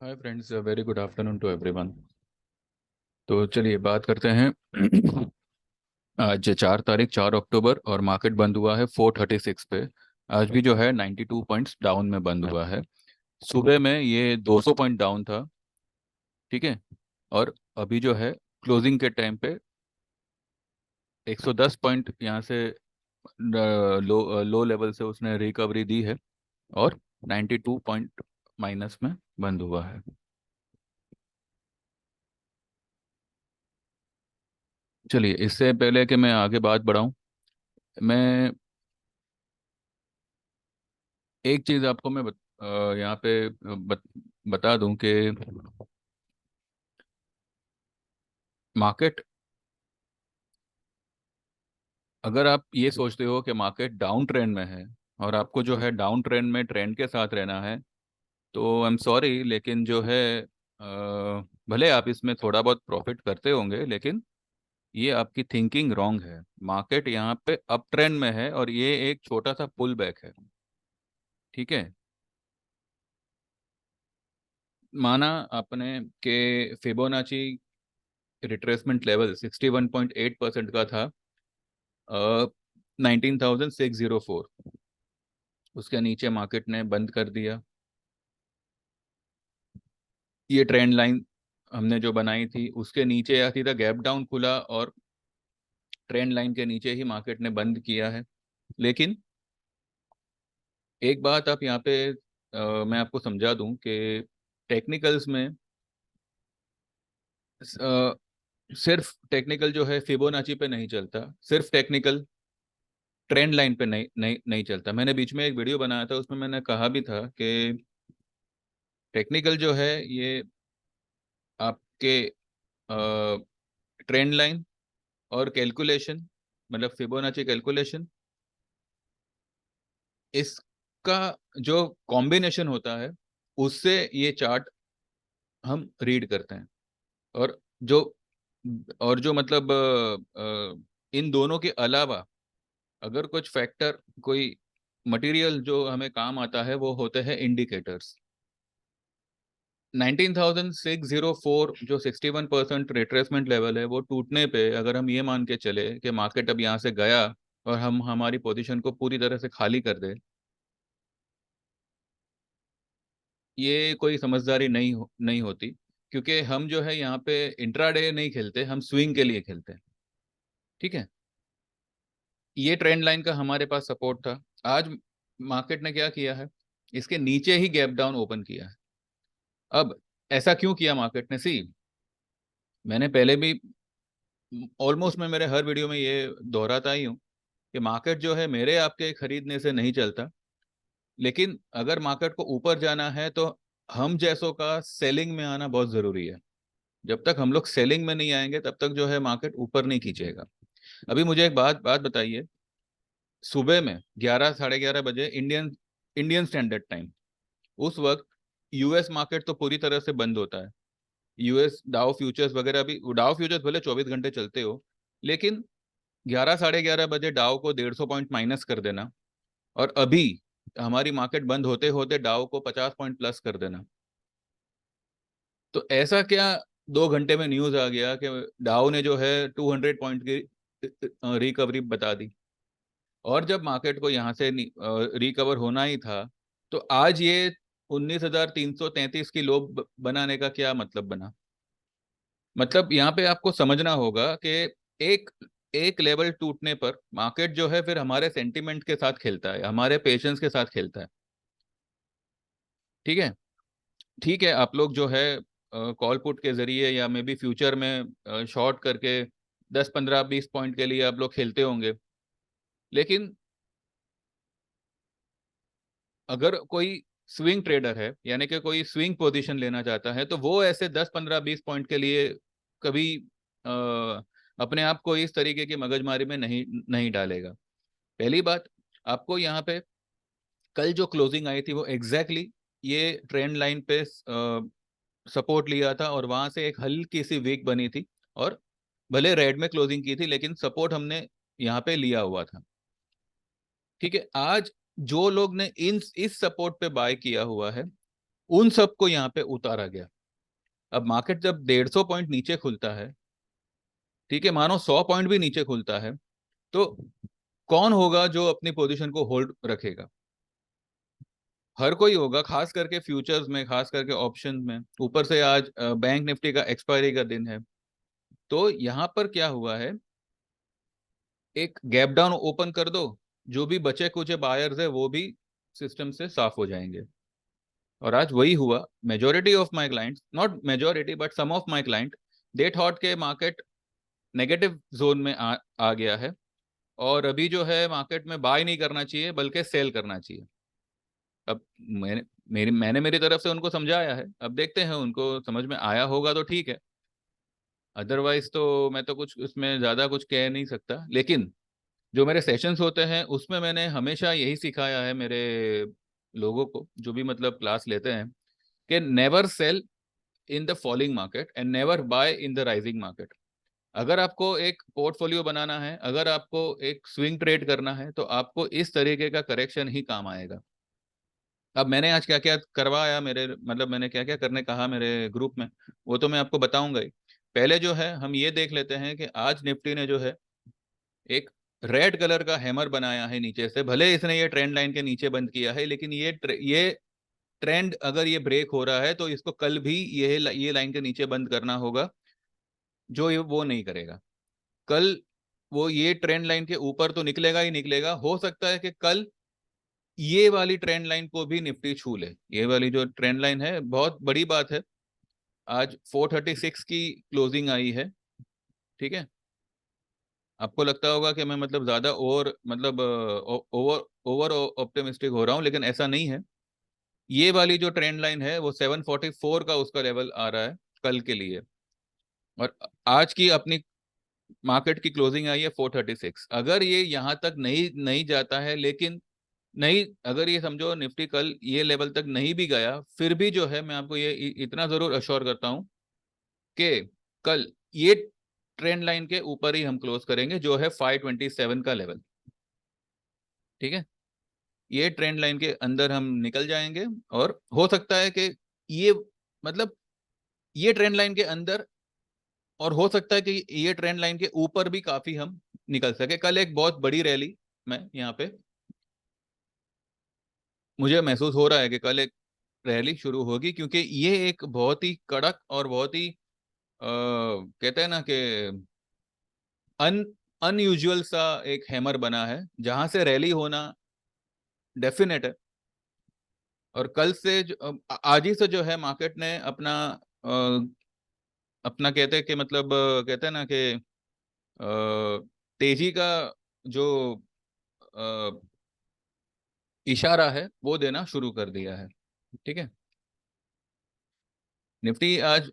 Hi friends, very good afternoon to everyone. तो चलिए बात करते हैं। आज 4 तारीख 4 अक्टूबर और मार्केट बंद हुआ है 436 पे। आज भी जो है 92 पॉइंट्स डाउन में बंद हुआ है। सुबह में ये 200 पॉइंट डाउन था। ठीक है। और अभी जो है क्लोजिंग के टाइम पे 110 पॉइंट यहाँ से लो लो लेवल से उसने रिकवरी दी है और 92 पॉइंट माइनस में बंद हुआ है। चलिए, इससे पहले कि मैं आगे बात बढ़ाऊं, मैं एक चीज आपको मैं यहाँ पे बता दूं कि मार्केट, अगर आप ये सोचते हो कि मार्केट डाउन ट्रेंड में है और आपको जो है डाउन ट्रेंड में ट्रेंड के साथ रहना है, तो आई एम सॉरी, लेकिन जो है भले आप इसमें थोड़ा बहुत प्रॉफिट करते होंगे, लेकिन ये आपकी थिंकिंग रॉन्ग है। मार्केट यहाँ पे अप ट्रेंड में है और ये एक छोटा सा पुल बैक है। ठीक है। माना आपने कि फिबोनाची रिट्रेसमेंट लेवल 61.8% का था 19,604। उसके नीचे मार्केट ने बंद कर दिया। ये ट्रेंड लाइन हमने जो बनाई थी उसके नीचे या सीधा गैप डाउन खुला और ट्रेंड लाइन के नीचे ही मार्केट ने बंद किया है। लेकिन एक बात आप यहाँ पे मैं आपको समझा दूं कि टेक्निकल्स में सिर्फ टेक्निकल जो है फिबोनाची पे नहीं चलता, सिर्फ टेक्निकल ट्रेंड लाइन पे नहीं नहीं नहीं चलता। मैंने बीच में एक वीडियो बनाया था, उसमें मैंने कहा भी था कि टेक्निकल जो है ये आपके ट्रेंड लाइन और कैलकुलेशन, मतलब फिबोनाची कैलकुलेशन, इसका जो कॉम्बिनेशन होता है उससे ये चार्ट हम रीड करते हैं। और जो मतलब इन दोनों के अलावा अगर कुछ फैक्टर, कोई मटेरियल जो हमें काम आता है, वो होते हैं इंडिकेटर्स। 19,604 जो 61% रिट्रेसमेंट लेवल है, वो टूटने पे अगर हम ये मान के चले कि मार्केट अब यहाँ से गया और हम हमारी पोजीशन को पूरी तरह से खाली कर दे, ये कोई समझदारी नहीं होती। क्योंकि हम जो है यहाँ पे इंट्राडे नहीं खेलते, हम स्विंग के लिए खेलते हैं। ठीक है। ये ट्रेंड लाइन का हमारे पास सपोर्ट था। आज मार्केट ने क्या किया है, इसके नीचे ही गैप डाउन ओपन किया है। अब ऐसा क्यों किया मार्केट ने? सी, मैंने पहले भी ऑलमोस्ट, मैं मेरे हर वीडियो में ये दोहराता ही हूँ कि मार्केट जो है मेरे आपके खरीदने से नहीं चलता। लेकिन अगर मार्केट को ऊपर जाना है तो हम जैसों का सेलिंग में आना बहुत जरूरी है। जब तक हम लोग सेलिंग में नहीं आएंगे तब तक जो है मार्केट ऊपर नहीं खींचेगा। अभी मुझे एक बात बात बताइए। सुबह में 11 साढ़े 11 बजे इंडियन इंडियन स्टैंडर्ड टाइम, उस वक्त यूएस मार्केट तो पूरी तरह से बंद होता है। यूएस डाउ फ्यूचर्स वगैरह भी, डाउ फ्यूचर्स भले 24 घंटे चलते हो, लेकिन 11 साढ़े 11 बजे डाउ को 150 पॉइंट माइनस कर देना और अभी हमारी मार्केट बंद होते होते डाउ को 50 पॉइंट प्लस कर देना, तो ऐसा क्या 2 घंटे में न्यूज आ गया कि डाउ ने जो है 200 पॉइंट की रिकवरी बता दी। और जब मार्केट को यहाँ से रिकवर होना ही था, तो आज ये 19,333 की लो बनाने का क्या मतलब बना? मतलब यहाँ पे आपको समझना होगा कि एक एक लेवल टूटने पर मार्केट जो है फिर हमारे सेंटिमेंट के साथ खेलता है, हमारे पेशेंस के साथ खेलता है। ठीक है। ठीक है, आप लोग जो है कॉल पुट के जरिए या मे बी फ्यूचर में शॉर्ट करके 10 15 20 पॉइंट के लिए आप लोग खेलते होंगे। लेकिन अगर कोई स्विंग ट्रेडर है, यानी कि कोई स्विंग पोजीशन लेना चाहता है, तो वो ऐसे 10 15 20 पॉइंट के लिए कभी अ, अपने आप को इस तरीके की मगजमारी में नहीं नहीं डालेगा। पहली बात, आपको यहाँ पे कल जो क्लोजिंग आई थी वो एग्जैक्टली exactly ये ट्रेंड लाइन पे सपोर्ट लिया था और वहां से एक हल्की सी वीक बनी थी और भले रेड में क्लोजिंग की थी लेकिन सपोर्ट हमने यहाँ पे लिया हुआ था। ठीक है। आज जो लोग ने इन इस सपोर्ट पे बाय किया हुआ है, उन सबको यहाँ पे उतारा गया। अब मार्केट जब 150 पॉइंट नीचे खुलता है, ठीक है, मानो 100 पॉइंट भी नीचे खुलता है, तो कौन होगा जो अपनी पोजीशन को होल्ड रखेगा? हर कोई होगा, खास करके फ्यूचर्स में, खास करके ऑप्शन में। ऊपर से आज बैंक निफ्टी का एक्सपायरी का दिन है। तो यहाँ पर क्या हुआ है, एक गैप डाउन ओपन कर दो, जो भी बचे कुचे बायर्स है वो भी सिस्टम से साफ हो जाएंगे। और आज वही हुआ। Majority of my clients, not majority but some of my client, they thought के मार्केट नेगेटिव जोन में आ गया है, और अभी जो है मार्केट में बाय नहीं करना चाहिए बल्कि सेल करना चाहिए। अब मैंने मेरी तरफ से उनको समझाया है, अब देखते हैं उनको समझ में आया होगा तो ठीक है, अदरवाइज तो मैं तो कुछ उसमें ज़्यादा कुछ कह नहीं सकता। लेकिन जो मेरे सेशंस होते हैं उसमें मैंने हमेशा यही सिखाया है मेरे लोगों को, जो भी मतलब क्लास लेते हैं, कि never sell in the falling market and never buy in the rising market. अगर आपको एक पोर्टफोलियो बनाना है, अगर आपको एक स्विंग ट्रेड करना है, तो आपको इस तरीके का करेक्शन ही काम आएगा। अब मैंने आज क्या क्या करवाया, मेरे मतलब मैंने क्या क्या करने कहा मेरे ग्रुप में, वो तो मैं आपको बताऊंगा ही। पहले जो है हम ये देख लेते हैं कि आज निफ्टी ने जो है एक रेड कलर का हैमर बनाया है नीचे से। भले इसने ये ट्रेंड लाइन के नीचे बंद किया है, लेकिन ये ट्रेंड अगर ये ब्रेक हो रहा है तो इसको कल भी ये लाइन के नीचे बंद करना होगा, जो ये वो नहीं करेगा। कल वो ये ट्रेंड लाइन के ऊपर तो निकलेगा ही निकलेगा। हो सकता है कि कल ये वाली ट्रेंड लाइन को भी निफ्टी छू ले। ये वाली जो ट्रेंड लाइन है, बहुत बड़ी बात है। आज 436 की क्लोजिंग आई है, ठीक है। आपको लगता होगा कि मैं मतलब ज्यादा ओवर मतलब ओवर ओवर ऑप्टिमिस्टिक हो रहा हूँ, लेकिन ऐसा नहीं है। ये वाली जो ट्रेंड लाइन है वो 744 का उसका लेवल आ रहा है कल के लिए। और आज की अपनी मार्केट की क्लोजिंग आई है 436। अगर ये यहाँ तक नहीं नहीं जाता है, लेकिन नहीं, अगर ये समझो निफ्टी कल ये लेवल तक नहीं भी गया, फिर भी जो है मैं आपको ये इतना जरूर अश्योर करता हूँ कि कल ये ट्रेंड लाइन के ऊपर ही हम क्लोज करेंगे, जो है 527 का लेवल, ठीक है। ये ट्रेंड लाइन के अंदर हम निकल जाएंगे, और हो सकता है कि ये मतलब ये ट्रेंड लाइन के अंदर, और हो सकता है कि ये ट्रेंड लाइन के ऊपर भी काफी हम निकल सके। कल एक बहुत बड़ी रैली में यहाँ पे मुझे महसूस हो रहा है कि कल एक रैली शुरू होगी, क्योंकि ये एक बहुत ही कड़क और बहुत ही कहते हैं ना कि अन अनयूजुअल सा एक हैमर बना है, जहां से रैली होना डेफिनेट है। और कल से आज ही से जो है मार्केट ने अपना अपना कहते हैं कि मतलब कहते हैं ना कि तेजी का जो अ, इशारा है वो देना शुरू कर दिया है, ठीक है। निफ्टी आज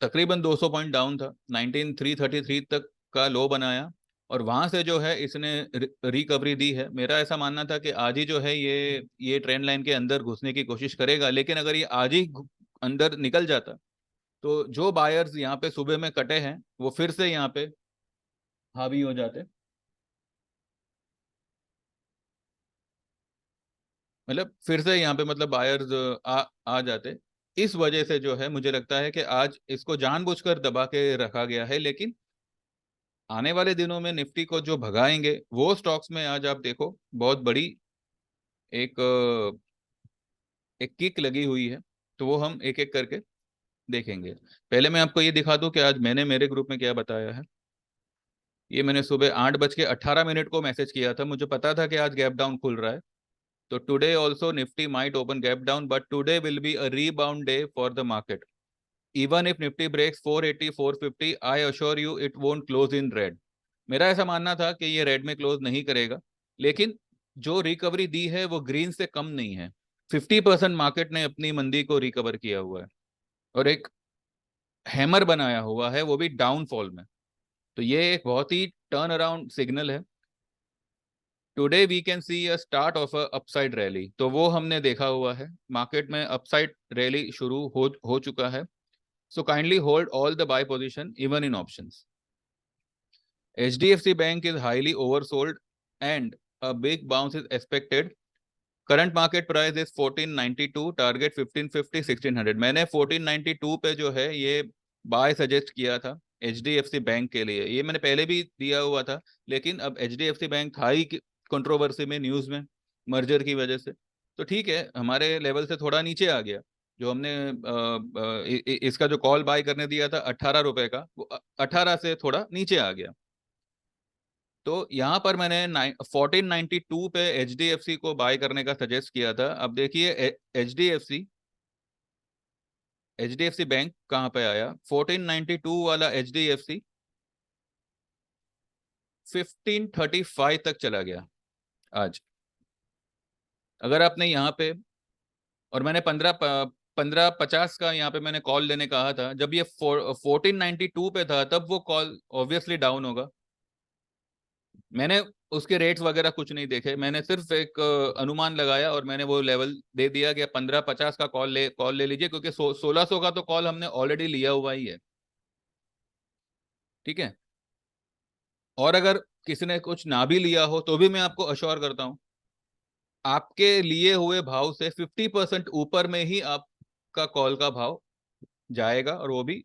तकरीबन 200 पॉइंट डाउन था, 19333 तक का लो बनाया, और वहां से जो है इसने रिकवरी दी है। मेरा ऐसा मानना था कि आज ही जो है ये ट्रेंड लाइन के अंदर घुसने की कोशिश करेगा, लेकिन अगर ये आज ही अंदर निकल जाता, तो जो बायर्स यहाँ पे सुबह में कटे हैं वो फिर से यहाँ पे हावी हो जाते, मतलब फिर से यहाँ पे मतलब बायर्स आ जाते। इस वजह से जो है मुझे लगता है कि आज इसको जानबूझकर दबा के रखा गया है। लेकिन आने वाले दिनों में निफ्टी को जो भगाएंगे वो स्टॉक्स में आज आप देखो बहुत बड़ी एक एक किक लगी हुई है। तो वो हम एक एक करके देखेंगे। पहले मैं आपको ये दिखा दूं कि आज मैंने मेरे ग्रुप में क्या बताया है। ये मैंने सुबह 8:18 को मैसेज किया था, मुझे पता था कि आज गैप डाउन खुल रहा है। तो today also Nifty might open gap down, but today will be a rebound day for the market. Even if Nifty breaks 480 450, I assure you it won't close in red. मेरा ऐसा मानना था कि ये रेड में क्लोज नहीं करेगा, लेकिन जो रिकवरी दी है वो ग्रीन से कम नहीं है। 50% मार्केट ने अपनी मंदी को रिकवर किया हुआ है, और एक हैमर बनाया हुआ है, वो भी डाउनफॉल में। तो ये एक बहुत ही टर्न अराउंड सिग्नल है। Today we can see a start of a upside rally, तो वो हमने देखा हुआ है। मार्केट में अपसाइड रैली शुरू हो चुका है। So kindly hold all the buy position even in options. HDFC Bank is highly oversold and a big bounce is expected. Current market price is 1492, target 1550, 1600। मैंने 1492 पे जो है ये बाय सजेस्ट किया था HDFC बैंक के लिए। ये मैंने पहले भी दिया हुआ था, लेकिन अब HDFC बैंक था ही कंट्रोवर्सी में, न्यूज में, मर्जर की वजह से। तो ठीक है, हमारे लेवल से थोड़ा नीचे आ गया। जो हमने इसका जो कॉल बाय करने दिया था 18 रुपए का, वो 18 से थोड़ा नीचे आ गया। तो यहाँ पर मैंने 1492 पे HDFC को बाय करने का सजेस्ट किया था। अब देखिए H D F C bank कहाँ पे आया। 1492 वाला HDFC 1535 तक चला गया आज। अगर आपने यहाँ पे, और मैंने 1550 का यहाँ पे मैंने कॉल लेने कहा था, जब ये 1492 पे था तब वो कॉल ऑब्वियसली डाउन होगा। मैंने उसके रेट्स वगैरह कुछ नहीं देखे, मैंने सिर्फ एक अनुमान लगाया और मैंने वो लेवल दे दिया कि 1550 का कॉल ले लीजिए, क्योंकि 1600 का तो कॉल हमने ऑलरेडी लिया हुआ ही है। ठीक है। और अगर किसी ने कुछ ना भी लिया हो तो भी मैं आपको अश्योर करता हूँ, आपके लिए हुए भाव से 50% ऊपर में ही आपका कॉल का भाव जाएगा, और वो भी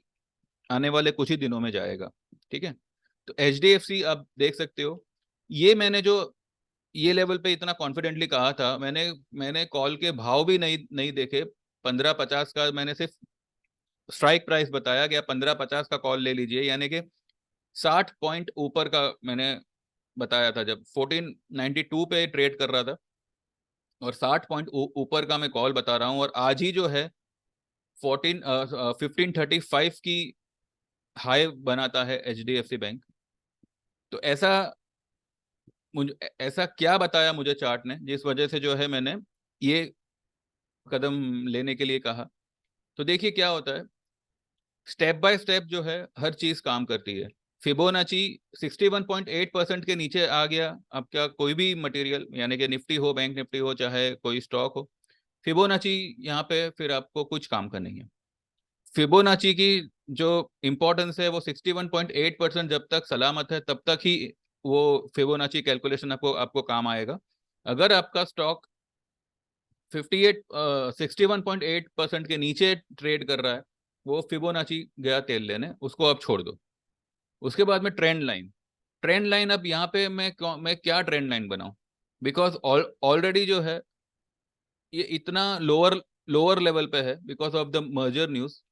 आने वाले कुछ ही दिनों में जाएगा। ठीक है। तो HDFC आप देख सकते हो, ये मैंने जो ये लेवल पे इतना कॉन्फिडेंटली कहा था, मैंने मैंने कॉल के भाव भी नहीं नहीं देखे। 1550 का मैंने सिर्फ स्ट्राइक प्राइस बताया कि आप 1550 का कॉल ले लीजिए, यानी कि 60 पॉइंट ऊपर का मैंने बताया था जब 1492 पे ट्रेड कर रहा था, और 60 पॉइंट ऊपर का मैं कॉल बता रहा हूँ। और आज ही जो है 1535 की हाई बनाता है HDFC बैंक। तो ऐसा क्या बताया मुझे चार्ट ने, जिस वजह से जो है मैंने ये कदम लेने के लिए कहा। तो देखिए क्या होता है, स्टेप बाय स्टेप जो है हर चीज काम करती है। फिबोनाची 61.8% के नीचे आ गया आपका कोई भी मटेरियल, यानी कि निफ्टी हो, बैंक निफ्टी हो, चाहे कोई स्टॉक हो, फिबोनाची यहाँ पे फिर आपको कुछ काम का नहीं है। फिबोनाची की जो इंपॉर्टेंस है वो 61.8% जब तक सलामत है तब तक ही वो फिबोनाची कैलकुलेशन आपको आपको काम आएगा। अगर आपका स्टॉक 61.8% के नीचे ट्रेड कर रहा है, वो फिबोनाची गया तेल लेने, उसको आप छोड़ दो। उसके बाद में ट्रेंड लाइन अब यहाँ पे मैं क्या ट्रेंड लाइन बनाऊं, बिकॉज ऑलरेडी जो है ये इतना लोअर लोअर लेवल पे है because of the merger news.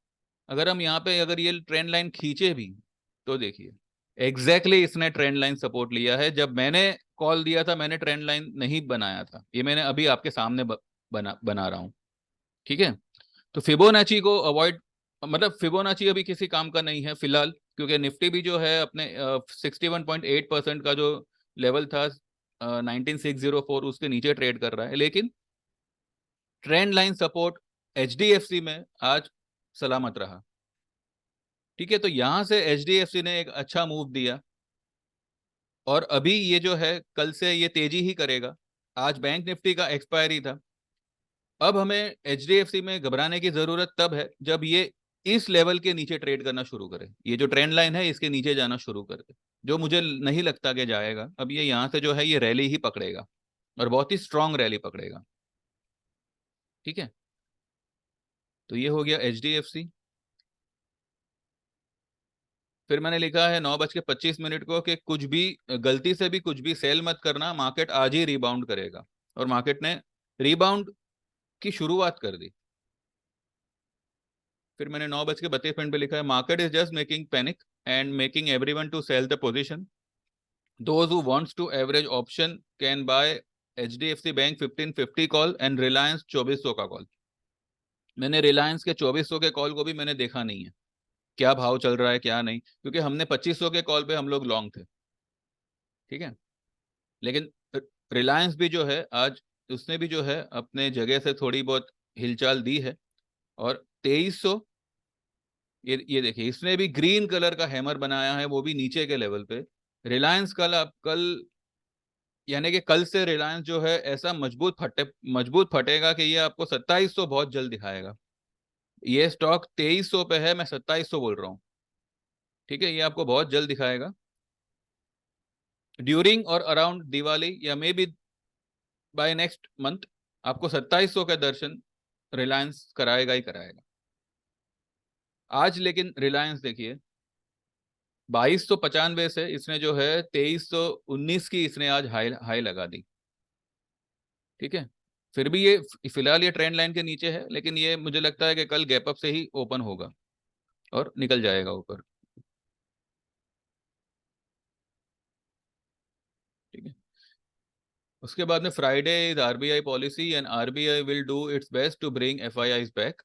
अगर हम यहाँ पे अगर ये ट्रेंड लाइन खींचे भी, तो देखिए एग्जैक्टली इसने ट्रेंड लाइन सपोर्ट लिया है। जब मैंने कॉल दिया था मैंने ट्रेंड लाइन नहीं बनाया था, ये मैंने अभी आपके सामने बना रहा हूँ। ठीक है। तो फिबोनाची को अवॉइड, मतलब फिबोनाची अभी किसी काम का नहीं है फिलहाल, क्योंकि निफ्टी भी जो है अपने 61.8% का जो लेवल था 19604 उसके नीचे ट्रेड कर रहा है। लेकिन ट्रेंड लाइन सपोर्ट HDFC में आज सलामत रहा। ठीक है। तो यहां से HDFC ने एक अच्छा मूव दिया, और अभी ये जो है कल से ये तेजी ही करेगा। आज बैंक निफ्टी का एक्सपायरी था। अब हमें HDFC में घबराने की जरूरत तब है जब ये इस लेवल के नीचे ट्रेड करना शुरू करे, ये जो ट्रेंड लाइन है इसके नीचे जाना शुरू करे, जो मुझे नहीं लगता कि जाएगा। अब ये यहाँ से जो है ये रैली ही पकड़ेगा, और बहुत ही स्ट्रांग रैली पकड़ेगा। ठीक है। तो ये हो गया HDFC। फिर मैंने लिखा है 9:25 को कि कुछ भी गलती से भी कुछ भी सेल मत करना, मार्केट आज ही रिबाउंड करेगा। और मार्केट ने रिबाउंड की शुरुआत कर दी। फिर मैंने 9:32 पे लिखा है market is just making panic and making everyone to sell the position. Those who wants to average option can buy HDFC bank 1550 call and Reliance 2400 का कॉल। मैंने रिलायंस के 2400 के कॉल को भी मैंने देखा नहीं है क्या भाव चल रहा है क्या नहीं, क्योंकि हमने 2500 के कॉल पे हम लोग लॉन्ग थे। ठीक है। लेकिन रिलायंस भी जो है आज, उसने भी जो है अपने जगह से थोड़ी बहुत हिलचाल दी है। और 2300, ये देखिए इसने भी ग्रीन कलर का हैमर बनाया है, वो भी नीचे के लेवल पे। रिलायंस कल यानी कि कल से रिलायंस जो है ऐसा मजबूत फटेगा कि ये आपको 2700 बहुत जल्द दिखाएगा। ये स्टॉक 2300 पे है, मैं 2700 बोल रहा हूँ। ठीक है। ये आपको बहुत जल्द दिखाएगा ड्यूरिंग और अराउंड दिवाली, या maybe by next month. आपको 2700 का दर्शन रिलायंस कराएगा ही कराएगा। आज लेकिन रिलायंस देखिए 2295 से इसने जो है 2319 की इसने आज हाई हाई लगा दी। ठीक है, फिर भी ये फिलहाल ये ट्रेंड लाइन के नीचे है, लेकिन ये मुझे लगता है कि कल गैप अप से ही ओपन होगा और निकल जाएगा ऊपर। ठीक है, उसके बाद में Friday is RBI policy and RBI will do its best to bring FIIs back.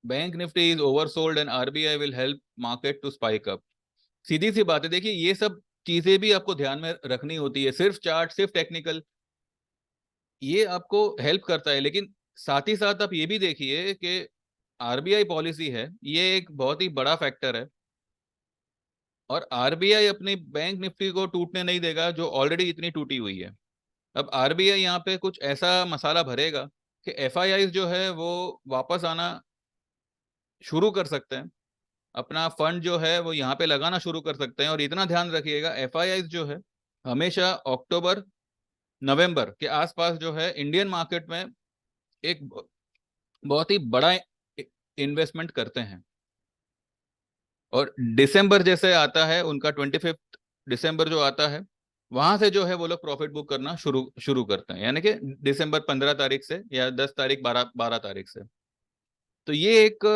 Bank Nifty is oversold and RBI will help market to spike up. सीधी सी बात है, देखिए ये सब चीजें भी आपको ध्यान में रखनी होती है। सिर्फ चार्ट, सिर्फ टेक्निकल, ये आपको हेल्प करता है, लेकिन साथ ही साथ आप ये भी देखिए कि आरबीआई पॉलिसी है, ये एक बहुत ही बड़ा फैक्टर है। और आरबीआई अपनी बैंक निफ्टी को टूटने नहीं देगा जो ऑलरेडी इतनी टूटी हुई है। अब आरबीआई यहाँ पे कुछ ऐसा मसाला भरेगा कि एफआईआई जो है वो वापस आना शुरू कर सकते हैं, अपना फंड जो है वो यहाँ पे लगाना शुरू कर सकते हैं। और इतना ध्यान रखिएगा, एफआईआई जो है हमेशा अक्टूबर नवंबर के आसपास जो है इंडियन मार्केट में एक बहुत ही बड़ा इन्वेस्टमेंट करते हैं। और दिसंबर जैसे आता है उनका 25 दिसंबर जो आता है, वहां से जो है वो लोग प्रॉफिट बुक करना शुरू शुरू करते हैं, यानी कि दिसंबर 15 तारीख से या 10 तारीख, 12 तारीख से। तो ये एक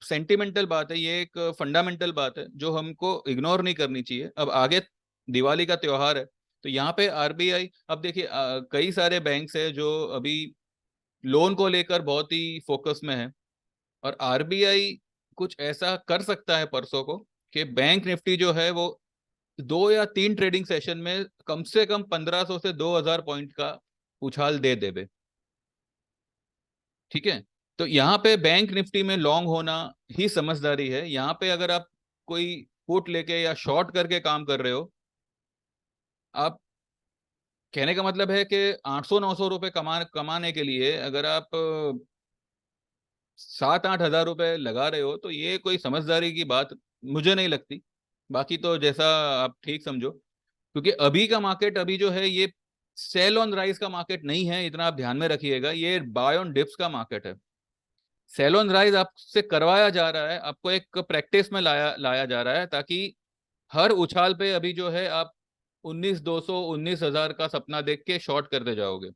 सेंटिमेंटल बात है, ये एक फंडामेंटल बात है जो हमको इग्नोर नहीं करनी चाहिए। अब आगे दिवाली का त्योहार है, तो यहाँ पे आरबीआई, अब देखिए कई सारे बैंक है जो अभी लोन को लेकर बहुत ही फोकस में है। और आरबीआई कुछ ऐसा कर सकता है परसों को कि बैंक निफ्टी जो है वो 2 या 3 ट्रेडिंग सेशन में कम से कम 1500 से 2000 पॉइंट का उछाल दे देवे। ठीक है, तो यहाँ पे बैंक निफ्टी में लॉन्ग होना ही समझदारी है। यहाँ पे अगर आप कोई पुट लेके या शॉर्ट करके काम कर रहे हो, आप, कहने का मतलब है कि 800-900 रुपए कमाने के लिए अगर आप 7-8 हज़ार रुपए लगा रहे हो, तो ये कोई समझदारी की बात मुझे नहीं लगती। बाकी तो जैसा आप ठीक समझो, क्योंकि अभी का मार्केट, अभी जो है ये सेल ऑन राइज का मार्केट नहीं है, इतना आप ध्यान में रखिएगा। ये बाय ऑन डिप्स का मार्केट है। सेल ऑन राइज आपसे करवाया जा रहा है, आपको एक प्रैक्टिस में लाया लाया जा रहा है, ताकि हर उछाल पे अभी जो है आप 19,200 19,000 का सपना देख के शॉर्ट करते जाओगे।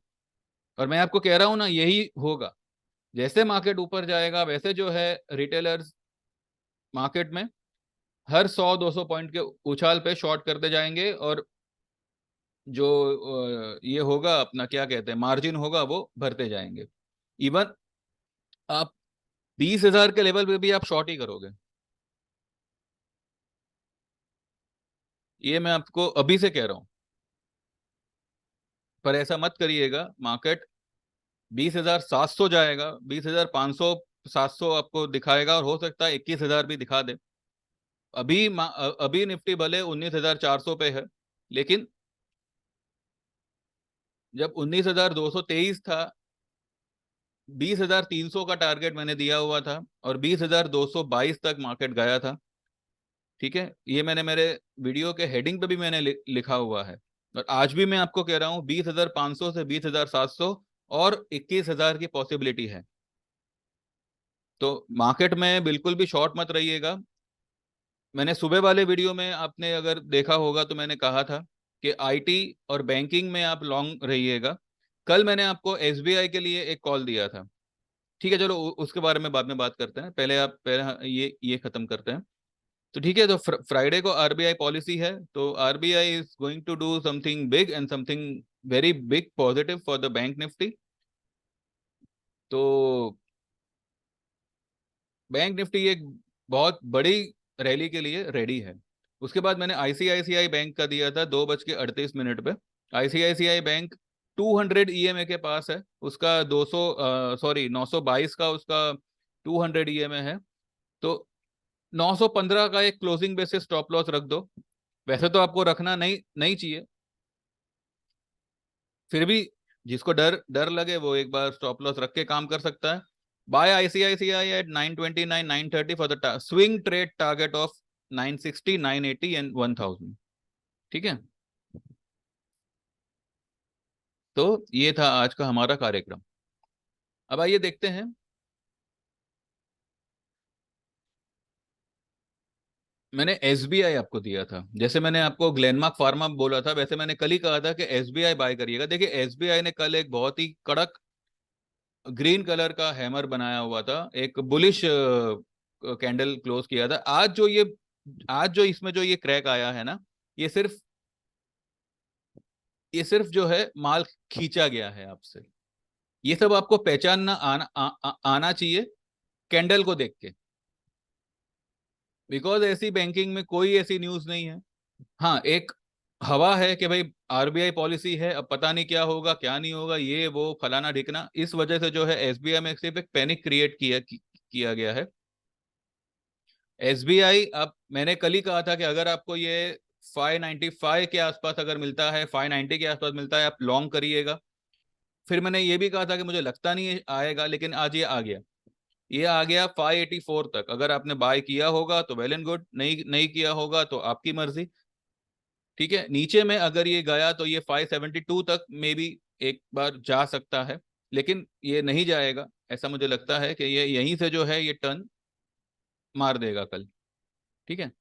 और मैं आपको कह रहा हूं ना, यही होगा। जैसे मार्केट ऊपर जाएगा वैसे जो है रिटेलर्स मार्केट में हर 100-200 पॉइंट के उछाल पे शॉर्ट करते जाएंगे। और जो ये होगा अपना क्या कहते हैं मार्जिन होगा, वो भरते जाएंगे। इवन आप 20,000 के लेवल पे भी आप शॉर्ट ही करोगे। ये मैं आपको अभी से कह रहा हूँ। पर ऐसा मत करिएगा, मार्केट 20,700 जाएगा, 20,500 700 आपको दिखाएगा, और हो सकता है 21,000 भी दिखा दे। अभी निफ्टी भले 19,400 पे है, लेकिन जब 19,223 था, 20,300 का टारगेट मैंने दिया हुआ था, और 20,222 तक मार्केट गया था। ठीक है, ये मैंने मेरे वीडियो के हेडिंग पे भी मैंने लिखा हुआ है। और आज भी मैं आपको कह रहा हूँ 20,500 से 20,700 और 21,000 की पॉसिबिलिटी है। तो मार्केट में बिल्कुल भी शॉर्ट मत रहिएगा। मैंने सुबह वाले वीडियो में, आपने अगर देखा होगा तो मैंने कहा था कि आईटी और बैंकिंग में आप लॉन्ग रहिएगा। कल मैंने आपको एसबीआई के लिए एक कॉल दिया था। ठीक है, चलो उसके बारे में बाद में बात करते हैं, पहले आप पहले ये खत्म करते हैं। तो ठीक है, तो फ्राइडे को आरबीआई पॉलिसी है, तो RBI is going to do something big and something very big positive for the bank Nifty. तो बैंक निफ्टी एक बहुत बड़ी रैली के लिए रेडी है। उसके बाद मैंने आईसीआईसीआई बैंक का दिया था 2:38 पे। आईसीआईसीआई बैंक 200 ईएमए के पास है, उसका 200 सॉरी 922 का उसका 200 ईएमए है। तो 915 का एक क्लोजिंग बेसिस स्टॉप लॉस रख दो। वैसे तो आपको रखना नहीं नहीं चाहिए, फिर भी जिसको डर डर लगे वो एक बार स्टॉप लॉस रख के काम कर सकता है। Buy ICICI at 929 930 for the swing trade target of 960 980 and 1000। ठीक है, तो ये था आज का हमारा कार्यक्रम। अब आइए देखते हैं। मैंने एसबीआई आपको दिया था, जैसे मैंने आपको ग्लेनमार्क फार्मा बोला था, वैसे मैंने कल ही कहा था कि एसबीआई बाय करिएगा। देखिए एसबीआई ने कल एक बहुत ही कड़क ग्रीन कलर का हैमर बनाया हुआ था, एक बुलिश कैंडल क्लोज किया था। आज जो इसमें जो ये क्रैक आया है ना, ये सिर्फ ये सिर्फ जो है माल खींचा गया है आपसे। ये सब आपको पहचानना आना चाहिए कैंडल को देख के, बिकॉज ऐसी बैंकिंग में कोई ऐसी न्यूज नहीं है। हाँ, एक हवा है कि भाई आरबीआई पॉलिसी है, अब पता नहीं क्या होगा क्या नहीं होगा, ये वो फलाना ढिकना, इस वजह से जो है एसबीआई में सिर्फ एक पैनिक क्रिएट किया गया है। एसबीआई, अब मैंने कल ही कहा था कि अगर आपको ये 595 के आसपास अगर मिलता है, 590 के आसपास मिलता है, आप लॉन्ग करिएगा। फिर मैंने ये भी कहा था कि मुझे लगता नहीं है आएगा, लेकिन आज ये आ गया। ये आ गया 584 तक। अगर आपने बाय किया होगा तो वेल एंड गुड, नहीं नहीं किया होगा तो आपकी मर्जी। ठीक है, नीचे में अगर ये गया तो ये 572 तक मे बी एक बार जा सकता है, लेकिन ये नहीं जाएगा। ऐसा मुझे लगता है कि ये यहीं से जो है ये टर्न मार देगा कल। ठीक है,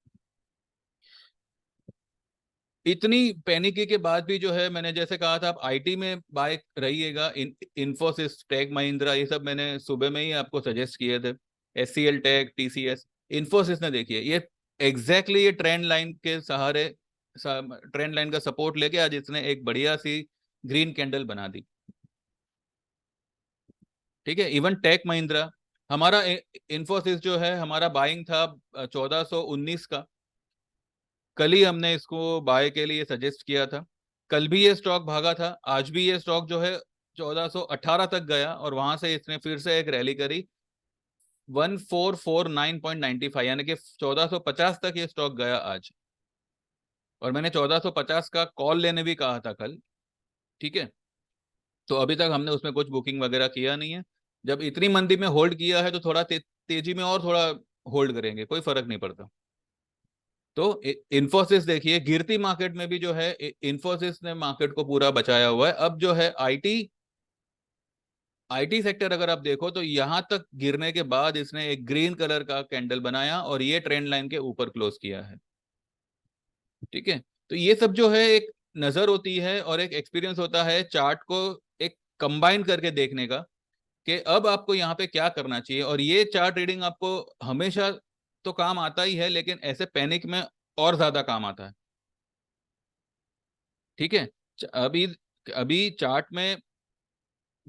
इतनी पैनिकी के बाद भी जो है, मैंने जैसे कहा था आप आईटी में बाय रहिएगा। इन्फोसिस, टेक महिंद्रा, ये सब मैंने सुबह में ही आपको सजेस्ट किए थे। एचसीएल टेक, टीसीएस, इन्फोसिस ने देखिए ये एग्जैक्टली ये ट्रेंड लाइन के सहारे, ट्रेंड लाइन का सपोर्ट लेके आज इसने एक बढ़िया सी ग्रीन कैंडल बना दी। ठीक है, इवन टेक महिंद्रा, हमारा इन्फोसिस जो है हमारा बाइंग था 1419 का। कल ही हमने इसको बाय के लिए सजेस्ट किया था। कल भी ये स्टॉक भागा था, आज भी ये स्टॉक जो है 1418 तक गया, और वहां से इसने फिर से एक रैली करी 1449.95, यानी कि 1450 तक ये स्टॉक गया आज। और मैंने 1450 का कॉल लेने भी कहा था कल। ठीक है, तो अभी तक हमने उसमें कुछ बुकिंग वगैरह किया नहीं है। जब इतनी मंदी में होल्ड किया है तो थोड़ा तेजी में और थोड़ा होल्ड करेंगे, कोई फर्क नहीं पड़ता। तो इन्फोसिस देखिए गिरती मार्केट में भी जो है इन्फोसिस ने मार्केट को पूरा बचाया हुआ है। अब जो है आईटी आईटी सेक्टर अगर आप देखो तो यहां तक गिरने के बाद इसने एक ग्रीन कलर का कैंडल बनाया और ये ट्रेंड लाइन के ऊपर क्लोज किया है। ठीक है, तो ये सब जो है एक नजर होती है और एक एक्सपीरियंस होता है चार्ट को एक कंबाइन करके देखने का, कि अब आपको यहाँ पे क्या करना चाहिए। और ये चार्ट रीडिंग आपको हमेशा तो काम आता ही है, लेकिन ऐसे पैनिक में और ज्यादा काम आता है। ठीक है, अभी अभी चार्ट में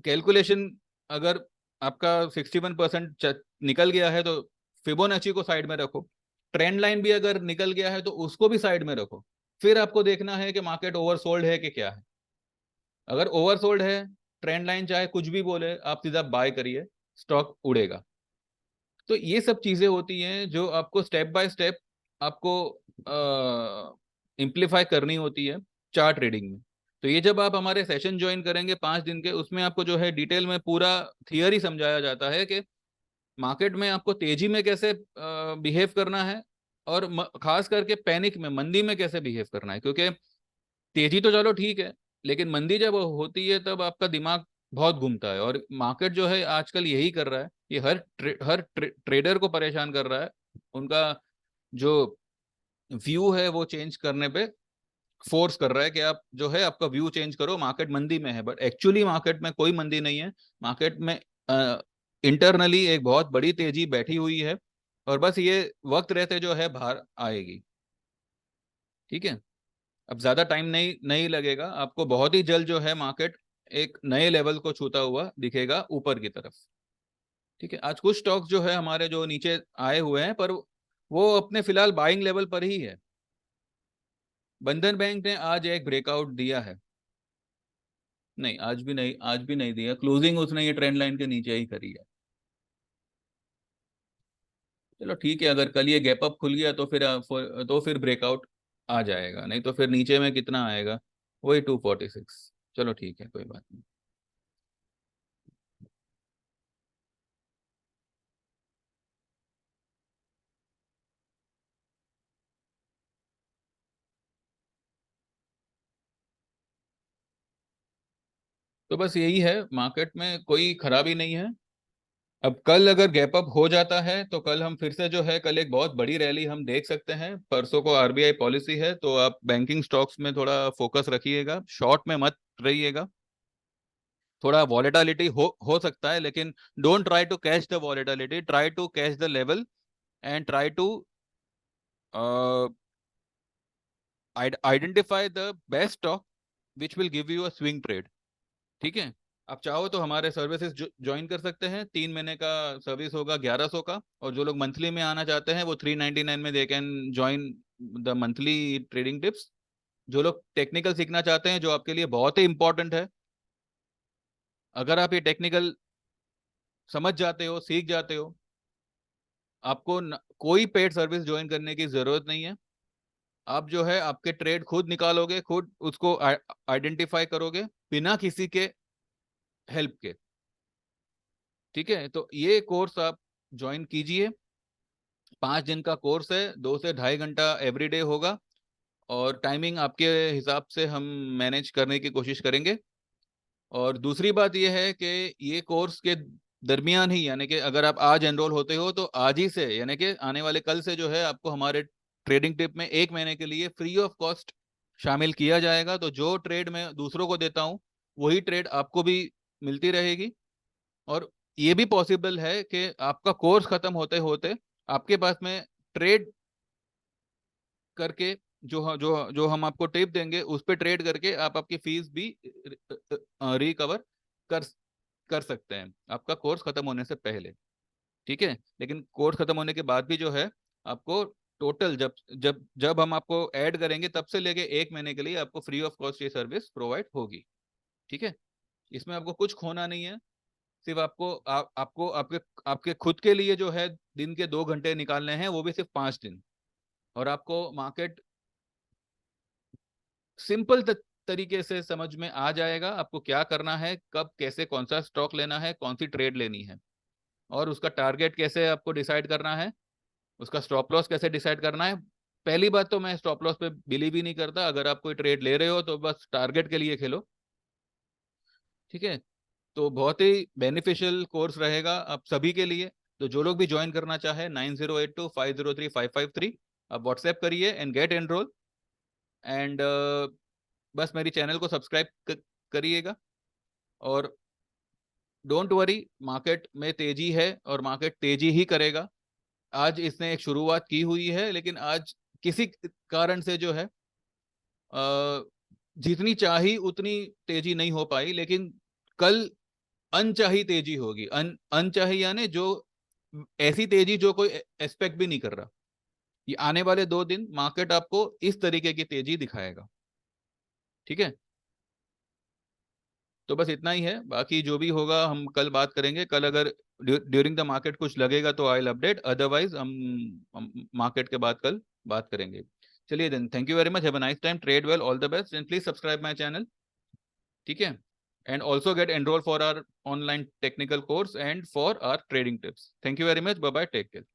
कैलकुलेशन, अगर आपका 61% निकल गया है तो फिबोनाची को साइड में रखो। ट्रेंड लाइन भी अगर निकल गया है तो उसको भी साइड में रखो। फिर आपको देखना है कि मार्केट ओवरसोल्ड है कि क्या है। अगर ओवरसोल्ड है, ट्रेंड लाइन चाहे कुछ भी बोले, आप सीधा बाय करिए, स्टॉक उड़ेगा। तो ये सब चीजें होती हैं जो आपको स्टेप बाय स्टेप आपको इम्प्लीफाई करनी होती है चार्ट रीडिंग में। तो ये जब आप हमारे सेशन ज्वाइन करेंगे 5 दिन के, उसमें आपको जो है डिटेल में पूरा थियरी समझाया जाता है कि मार्केट में आपको तेजी में कैसे बिहेव करना है, और खास करके पैनिक में, मंदी में कैसे बिहेव करना है। क्योंकि तेजी तो चलो ठीक है, लेकिन मंदी जब होती है तब आपका दिमाग बहुत घूमता है, और मार्केट जो है आजकल यही कर रहा है, ये हर ट्रेडर को परेशान कर रहा है। उनका जो व्यू है वो चेंज करने पे फोर्स कर रहा है कि आप जो है आपका व्यू चेंज करो, मार्केट मंदी में है। बट एक्चुअली मार्केट में कोई मंदी नहीं है। मार्केट में इंटरनली एक बहुत बड़ी तेजी बैठी हुई है, और बस ये वक्त रहते जो है बाहर आएगी। ठीक है, अब ज्यादा टाइम नहीं नहीं लगेगा आपको, बहुत ही जल्द जो है मार्केट एक नए लेवल को छूता हुआ दिखेगा ऊपर की तरफ। ठीक है, आज कुछ स्टॉक्स जो है हमारे जो नीचे आए हुए हैं, पर वो अपने फिलहाल बाइंग लेवल पर ही है। बंधन बैंक ने आज एक ब्रेकआउट दिया है। नहीं, आज भी नहीं दिया, क्लोजिंग उसने ये ट्रेंड लाइन के नीचे ही करी है। चलो ठीक है, अगर कल ये गैप अप खुल गया तो फिर ब्रेकआउट आ जाएगा, नहीं तो फिर नीचे में कितना आएगा, वही 246। चलो ठीक है, कोई बात नहीं। तो बस यही है, मार्केट में कोई खराबी नहीं है। अब कल अगर गैप अप हो जाता है तो कल हम फिर से जो है, कल एक बहुत बड़ी रैली हम देख सकते हैं। परसों को आरबीआई पॉलिसी है, तो आप बैंकिंग स्टॉक्स में थोड़ा फोकस रखिएगा, शॉर्ट में मत रहिएगा। थोड़ा वॉलेटिलिटी हो सकता है, लेकिन don't try to catch the volatility, try to catch the level and try to identify the best stock which will give you a swing trade. ठीक है, आप चाहो तो हमारे सर्विसेज ज्वाइन कर सकते हैं। 3 महीने का सर्विस होगा 1100 का, और जो लोग मंथली में आना चाहते हैं वो 399 में they can join the monthly trading tips. जो लोग टेक्निकल सीखना चाहते हैं, जो आपके लिए बहुत ही इंपॉर्टेंट है, अगर आप ये टेक्निकल समझ जाते हो, सीख जाते हो, आपको कोई पेड सर्विस ज्वाइन करने की जरूरत नहीं है। आप जो है आपके ट्रेड खुद निकालोगे, खुद उसको आइडेंटिफाई करोगे बिना किसी के हेल्प के। ठीक है, तो ये कोर्स आप ज्वाइन कीजिए। 5 दिन का कोर्स है, 2 से ढाई घंटा एवरीडे होगा, और टाइमिंग आपके हिसाब से हम मैनेज करने की कोशिश करेंगे। और दूसरी बात यह है कि ये कोर्स के दरमियान ही, यानी कि अगर आप आज एनरोल होते हो तो आज ही से, यानी कि आने वाले कल से जो है आपको हमारे ट्रेडिंग टिप में 1 महीने के लिए फ्री ऑफ कॉस्ट शामिल किया जाएगा। तो जो ट्रेड मैं दूसरों को देता हूँ, वही ट्रेड आपको भी मिलती रहेगी। और ये भी पॉसिबल है कि आपका कोर्स खत्म होते होते आपके पास में ट्रेड करके, जो हम आपको टिप देंगे उस पे ट्रेड करके आप आपकी फीस भी रिकवर कर कर सकते हैं, आपका कोर्स खत्म होने से पहले। ठीक है, लेकिन कोर्स खत्म होने के बाद भी जो है आपको टोटल, जब जब जब हम आपको ऐड करेंगे तब से लेके 1 महीने के लिए आपको फ्री ऑफ कॉस्ट ये सर्विस प्रोवाइड होगी। ठीक है, इसमें आपको कुछ खोना नहीं है। सिर्फ आपको आपके आपके खुद के लिए जो है दिन के 2 घंटे निकालने हैं, वो भी सिर्फ 5 दिन। और आपको मार्केट सिंपल तरीके से समझ में आ जाएगा, आपको क्या करना है, कब कैसे कौन सा स्टॉक लेना है, कौन सी ट्रेड लेनी है, और उसका टारगेट कैसे आपको डिसाइड करना है, उसका स्टॉप लॉस कैसे डिसाइड करना है। पहली बात तो मैं स्टॉप लॉस पे बिलीव ही नहीं करता। अगर आप कोई ट्रेड ले रहे हो तो बस टारगेट के लिए खेलो। ठीक है, तो बहुत ही बेनिफिशियल कोर्स रहेगा आप सभी के लिए। तो जो लोग भी ज्वाइन करना चाहे, 9082503553, आप व्हाट्सएप करिए एंड गेट एनरोल। एंड बस मेरी चैनल को सब्सक्राइब करिएगा। और डोंट वरी, मार्केट में तेजी है और मार्केट तेजी ही करेगा। आज इसने एक शुरुआत की हुई है, लेकिन आज किसी कारण से जो है जितनी चाही उतनी तेजी नहीं हो पाई, लेकिन कल अनचाही तेजी होगी। अनचाही यानी जो ऐसी तेजी जो कोई एक्सपेक्ट भी नहीं कर रहा। ये आने वाले 2 दिन मार्केट आपको इस तरीके की तेजी दिखाएगा। ठीक है, तो बस इतना ही है, बाकी जो भी होगा हम कल बात करेंगे। कल अगर ड्यूरिंग द मार्केट कुछ लगेगा तो आई विल अपडेट, अदरवाइज हम मार्केट के बाद कल बात करेंगे। चलिए then, thank you very much, have a nice time, trade well, all the best, and please subscribe my channel. ठीक है, and also get enrol for our online technical course and for our trading tips. Thank you very much, bye bye, take care.